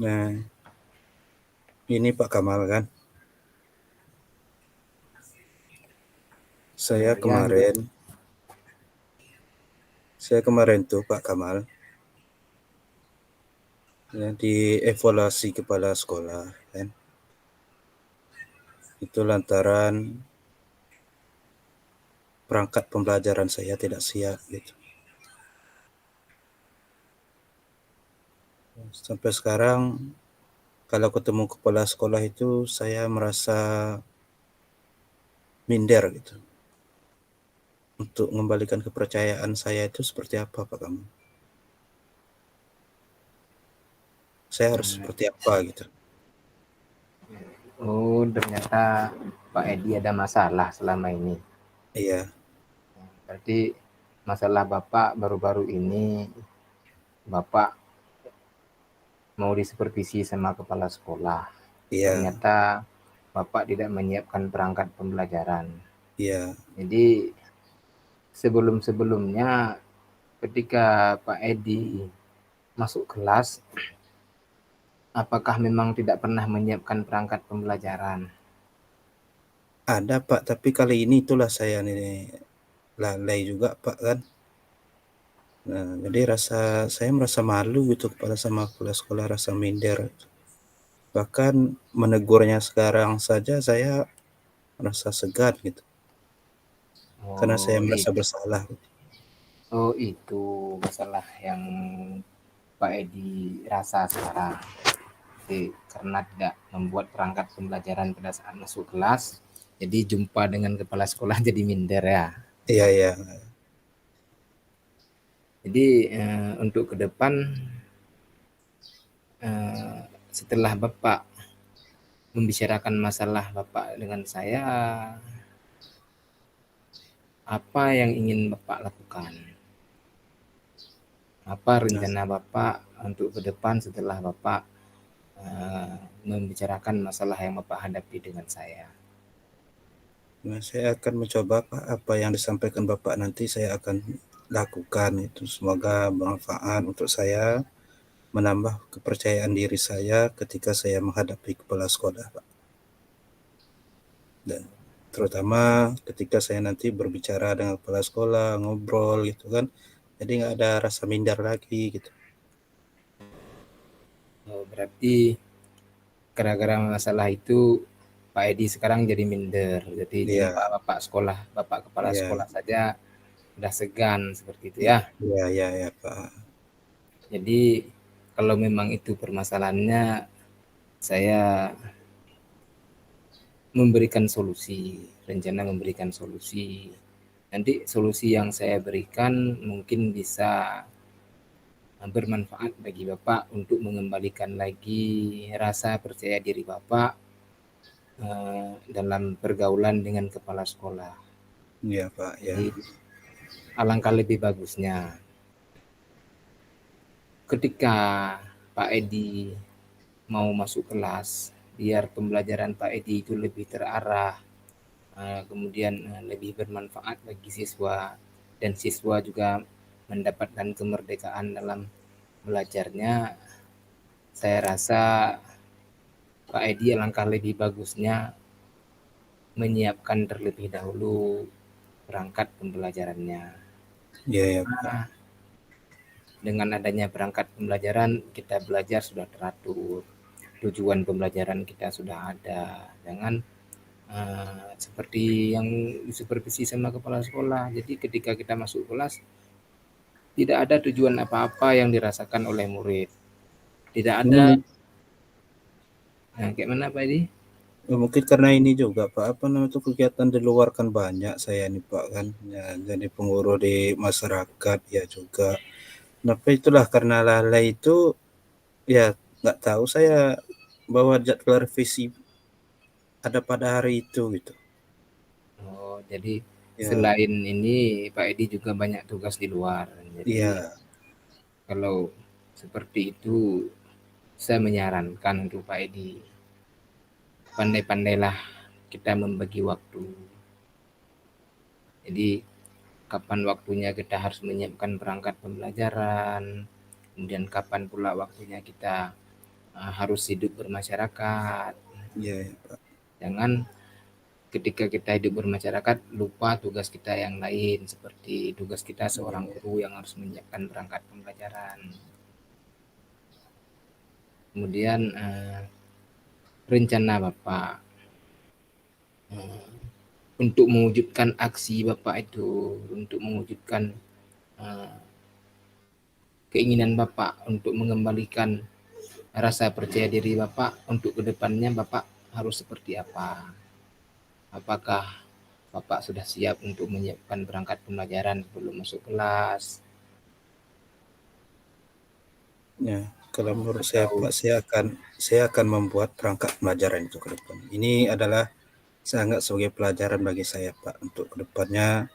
Nah, ini Pak Kamal kan. Saya Ya, gitu. kemarin, saya kemarin tuh Pak Kamal, ya, dievaluasi kepala sekolah kan. Itu lantaran perangkat pembelajaran saya tidak siap gitu. Sampai sekarang kalau ketemu kepala sekolah itu saya merasa minder gitu. Untuk mengembalikan kepercayaan saya itu seperti apa Pak Kamal? Saya harus Hmm. seperti apa gitu. Oh, ternyata Pak Edi ada masalah selama ini. Iya, Berarti masalah Bapak baru-baru ini, Bapak mau disupervisi sama kepala sekolah. iya, Ternyata Bapak tidak menyiapkan perangkat pembelajaran. iya. Jadi sebelum-sebelumnya ketika Pak Edi masuk kelas, apakah memang tidak pernah menyiapkan perangkat pembelajaran? Ada Pak, tapi kali ini itulah saya nih lalai juga Pak kan. Nah, jadi saya merasa malu gitu kepada sama kepala sekolah, rasa minder. Bahkan menegurnya sekarang saja saya merasa segan gitu, karena saya Oh, merasa bersalah gitu. itu masalah yang Pak Edi rasa sekarang. Jadi, karena tidak membuat perangkat pembelajaran pada saat masuk kelas, jadi jumpa dengan kepala sekolah jadi minder ya. Iya, iya, Jadi untuk ke depan setelah Bapak membicarakan masalah Bapak dengan saya, apa yang ingin Bapak lakukan? Apa nah, rencana Bapak untuk ke depan setelah Bapak membicarakan masalah yang Bapak hadapi dengan saya? saya akan mencoba Pak, apa yang disampaikan Bapak nanti saya akan lakukan itu. Semoga bermanfaat untuk saya, menambah kepercayaan diri saya ketika saya menghadapi kepala sekolah Pak. Dan terutama ketika saya nanti berbicara dengan kepala sekolah, ngobrol gitu kan, jadi nggak ada rasa minder lagi gitu. Oh, berarti gara-gara masalah itu Pak Edi sekarang jadi minder. Jadi Iya, jumpa Bapak kepala iya, sekolah saja udah segan seperti itu iya, ya. iya, iya, iya Pak. Jadi kalau memang itu permasalahannya, saya rencana memberikan solusi. Nanti solusi yang saya berikan mungkin bisa bermanfaat bagi Bapak untuk mengembalikan lagi rasa percaya diri Bapak dalam pergaulan dengan kepala sekolah. Iya Pak, ya. Jadi alangkah lebih bagusnya ketika Pak Edi mau masuk kelas, biar pembelajaran Pak Edi itu lebih terarah, kemudian lebih bermanfaat bagi siswa, dan siswa juga mendapatkan kemerdekaan dalam belajarnya. Saya rasa Pak Edi alangkah lebih bagusnya menyiapkan terlebih dahulu perangkat pembelajarannya. Iya, ya Pak. Nah, dengan adanya perangkat pembelajaran, kita belajar sudah teratur, tujuan pembelajaran kita sudah ada. Jangan seperti yang disupervisi sama kepala sekolah. Jadi ketika kita masuk kelas, tidak ada tujuan apa-apa yang dirasakan oleh murid. Tidak ada. Ini Nah, kayak mana Pak Edi? mungkin karena ini juga Pak, apa namanya itu, kegiatan di luar kan banyak saya nih Pak kan, ya, jadi pengurus di masyarakat ya juga. Tapi itulah karena lalai itu, ya nggak tahu saya bahwa jadwal revisi ada pada hari itu gitu. Oh, jadi Ya, selain ini Pak Edi juga banyak tugas di luar. Jadi iya, kalau seperti itu, saya menyarankan untuk Pak Edi, pandai-pandailah kita membagi waktu. Jadi kapan waktunya kita harus menyiapkan perangkat pembelajaran, kemudian kapan pula waktunya kita harus hidup bermasyarakat. Iya ya, Pak. Jangan ketika kita hidup bermasyarakat lupa tugas kita yang lain, seperti tugas kita Iya seorang ya. guru yang harus menyiapkan perangkat pembelajaran. Kemudian rencana Bapak untuk mewujudkan aksi Bapak itu, untuk mewujudkan eh, keinginan Bapak untuk mengembalikan rasa percaya diri Bapak untuk kedepannya Bapak harus seperti apa? Apakah Bapak sudah siap untuk menyiapkan perangkat pembelajaran sebelum masuk kelas? Ya, kalau menurut saya Atau Pak, saya akan membuat perangkat pembelajaran itu ke depan. Ini adalah sangat sebagai pelajaran bagi saya Pak untuk ke depannya.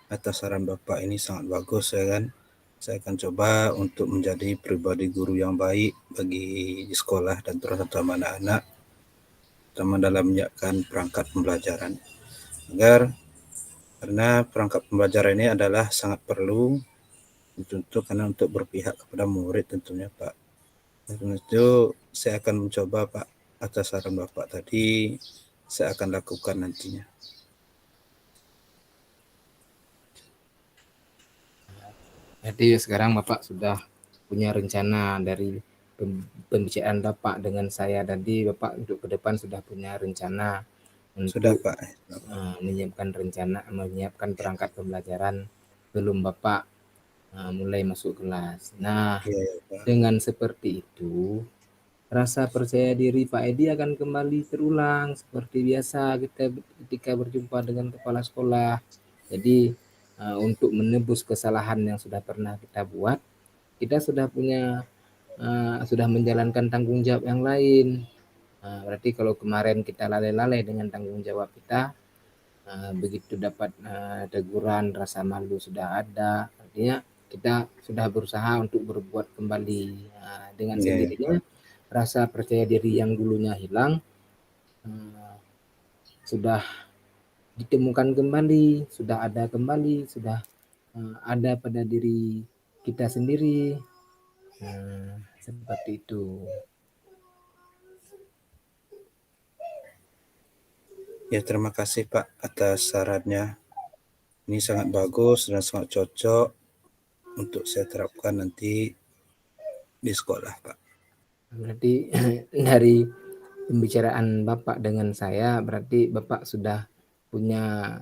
Atas saran Bapak ini sangat bagus ya kan. Saya akan coba untuk menjadi pribadi guru yang baik bagi di sekolah dan terutama anak-anak, terutama dalam menyiapkan perangkat pembelajaran. Agar karena perangkat pembelajaran ini adalah sangat perlu karena untuk berpihak kepada murid tentunya Pak. Karena itu saya akan mencoba Pak atas saran Bapak tadi, saya akan lakukan nantinya. jadi sekarang Bapak sudah punya rencana dari pembicaraan Bapak dengan saya tadi, Bapak untuk ke depan sudah punya rencana Sudah untuk Pak. menyiapkan perangkat pembelajaran belum Bapak mulai masuk kelas. Nah, Iya ya Pak. dengan seperti itu, rasa percaya diri Pak Edi akan kembali terulang seperti biasa kita ketika berjumpa dengan kepala sekolah. Jadi, untuk menebus kesalahan yang sudah pernah kita buat, kita sudah punya sudah menjalankan tanggung jawab yang lain. Berarti kalau kemarin kita lalai-lalai dengan tanggung jawab kita, begitu dapat teguran, rasa malu sudah ada, artinya kita sudah berusaha untuk berbuat kembali. Dengan Iya ya sendirinya Pak. rasa percaya diri yang dulunya hilang eh, sudah ditemukan kembali, sudah ada kembali, sudah ada pada diri kita sendiri. Seperti itu. Ya terima kasih Pak atas sarannya. Ini sangat bagus dan sangat cocok untuk saya terapkan nanti di sekolah Pak. Berarti dari pembicaraan Bapak dengan saya, berarti Bapak sudah punya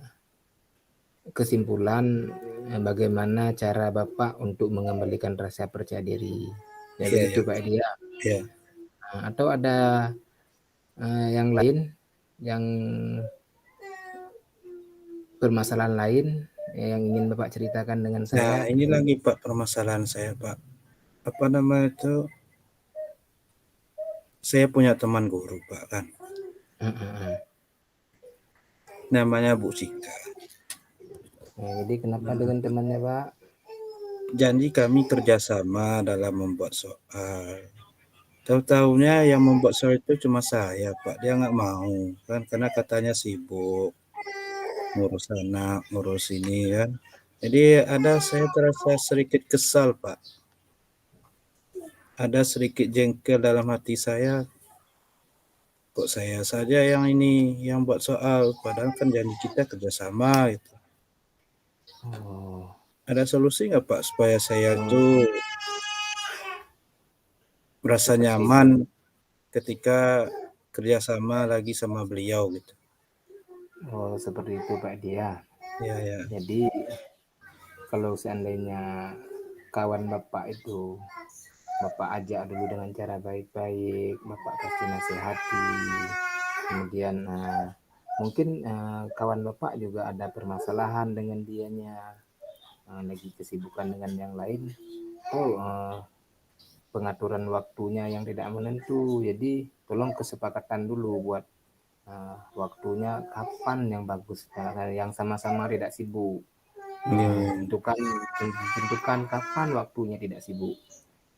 kesimpulan bagaimana cara Bapak untuk mengembalikan rasa percaya diri. Ya Iya begitu ya Pak Pak. Edi ya. Ya. Atau ada yang lain, yang permasalahan lain yang ingin Bapak ceritakan dengan Nah saya? ini lagi Pak permasalahan saya Pak. Apa nama itu? Saya punya teman guru Pak kan. Namanya Bu Cika. Jadi kenapa dengan temannya Pak? Janji kami kerjasama dalam membuat soal. Tahu-taunya yang membuat soal itu cuma saya, Pak. Dia nggak mau, kan? Karena katanya sibuk ngurus anak, ngurus ini, kan? Jadi saya terasa sedikit kesal, Pak. Ada sedikit jengkel dalam hati saya. Kok saya saja yang ini, yang buat soal, padahal kan janji kita kerjasama, gitu. Oh, Ada solusi nggak, Pak, supaya saya tuh merasa seperti itu. nyaman ketika kerjasama lagi sama beliau, gitu. Oh, seperti itu Pak Dia. Ya, ya. Jadi kalau seandainya kawan Bapak itu Bapak ajak dulu dengan cara baik-baik, Bapak kasih nasihati, kemudian mungkin kawan Bapak juga ada permasalahan dengan dianya, lagi kesibukan dengan yang lain, oh pengaturan waktunya yang tidak menentu, jadi tolong kesepakatan dulu buat waktunya kapan yang bagus, yang sama-sama tidak sibuk. Iya, Tentukan kapan waktunya tidak sibuk.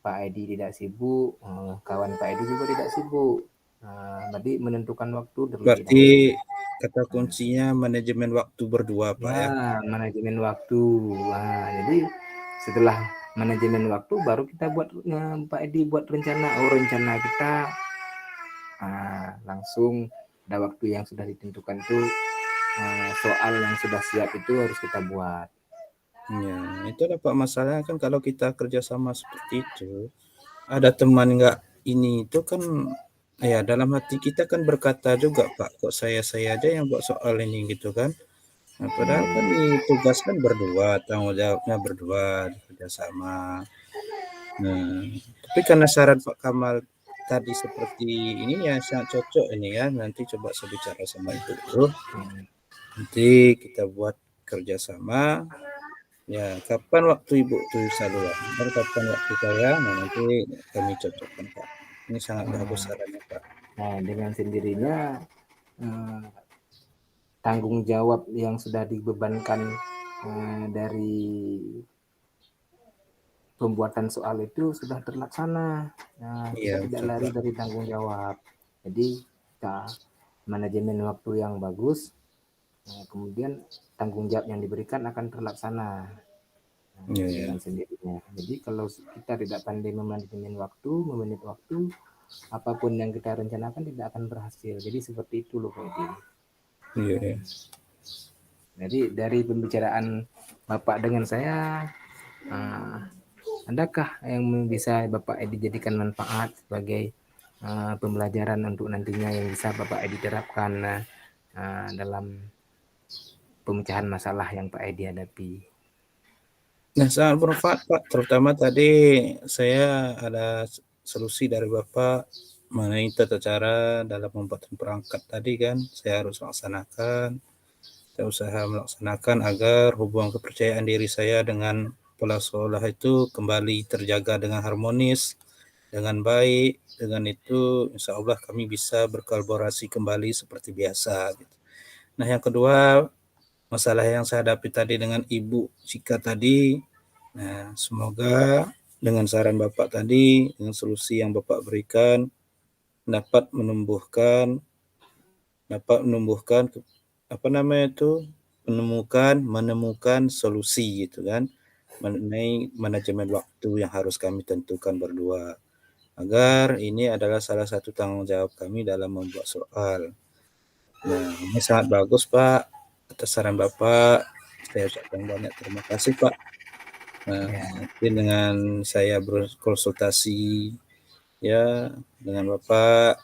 Pak Edi tidak sibuk, kawan Pak Edi juga tidak sibuk. Berarti menentukan waktu terlebih berarti dahulu. kata kuncinya manajemen waktu berdua, Pak Ya, ya? manajemen waktu. Nah, jadi setelah manajemen waktu baru kita buat Pak Edi buat rencana. Oh, rencana kita langsung ada waktu yang sudah ditentukan itu, soal yang sudah siap itu harus kita buat. Ya, itulah Pak masalahnya kan kalau kita kerjasama seperti itu, ada teman nggak ini itu kan, ya dalam hati kita kan berkata juga Pak, kok saya aja yang buat soal ini gitu kan. Nah, padahal kan ditugaskan berdua, tanggung jawabnya berdua, kerjasama. Nah, tapi karena saran Pak Kamal tadi seperti ini ya sangat cocok ini ya. Nanti coba saya bicara sama ibu tuh. Nanti kita buat kerjasama. Ya, kapan waktu ibu tuh bisa luang dan kapan waktu saya, nah nanti kami cocokkan Pak. Ini sangat bagus Nah, sarannya Pak. nah dengan sendirinya tanggung jawab yang sudah dibebankan dari pembuatan soal itu sudah terlaksana. Nah, kita Iya tidak betul lari Pak. dari tanggung jawab. Jadi kita manajemen waktu yang bagus, kemudian tanggung jawab yang diberikan akan terlaksana Iya ya. dengan sendirinya. Jadi kalau kita tidak pandai memanajemen waktu, memanage waktu, apapun yang kita rencanakan tidak akan berhasil. Jadi seperti itu loh Pak Edi. Iya ya. Jadi dari pembicaraan Bapak dengan saya, adakah yang bisa Bapak Edi jadikan manfaat sebagai pembelajaran untuk nantinya yang bisa Bapak Edi terapkan dalam pemecahan masalah yang Pak Edi hadapi? Nah, sangat bermanfaat Pak, terutama tadi saya ada solusi dari Bapak mengenai tata cara dalam pembuatan perangkat tadi kan, saya harus laksanakan. Saya usaha melaksanakan agar hubungan kepercayaan diri saya dengan kepala sekolah itu kembali terjaga dengan harmonis, dengan baik. Dengan itu, insya Allah kami bisa berkolaborasi kembali seperti biasa. Gitu. Nah, yang kedua, masalah yang saya hadapi tadi dengan Ibu Cika tadi, nah, semoga dengan saran Bapak tadi, dengan solusi yang Bapak berikan, dapat menumbuhkan apa namanya itu, menemukan solusi gitu kan, mengenai manajemen waktu yang harus kami tentukan berdua. Agar ini adalah salah satu tanggung jawab kami dalam membuat soal. Nah, ini sangat bagus Pak, atas saran Bapak. Saya ucapkan banyak terima kasih Pak. Nah, Ya, mungkin dengan saya berkonsultasi ya dengan Bapak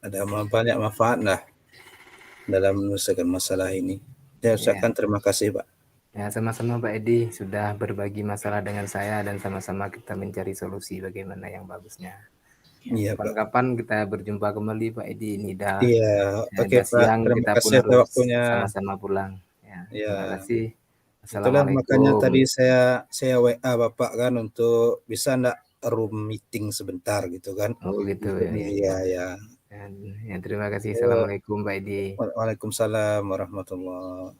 ada banyak manfaat lah dalam menyelesaikan masalah ini. Saya ya, ucapkan terima kasih Pak. ya sama-sama Pak Edi sudah berbagi masalah dengan saya dan sama-sama kita mencari solusi bagaimana yang bagusnya. Ya, Iya Pak. kapan-kapan kita berjumpa kembali Pak Edi. Ini Iya, oke udah Pak. siang, Terima kita pun kasih atas harus waktunya. sama-sama pulang. Ya, terima Ya, kasih. itulah makanya Assalamualaikum. tadi saya WA Bapak kan untuk bisa enggak room meeting sebentar gitu kan. Oh gitu Untuk ya. nih Ya, ya ya. ya, ya terima kasih. Yuk, Assalamualaikum Pak Edi. Waalaikumsalam warahmatullahi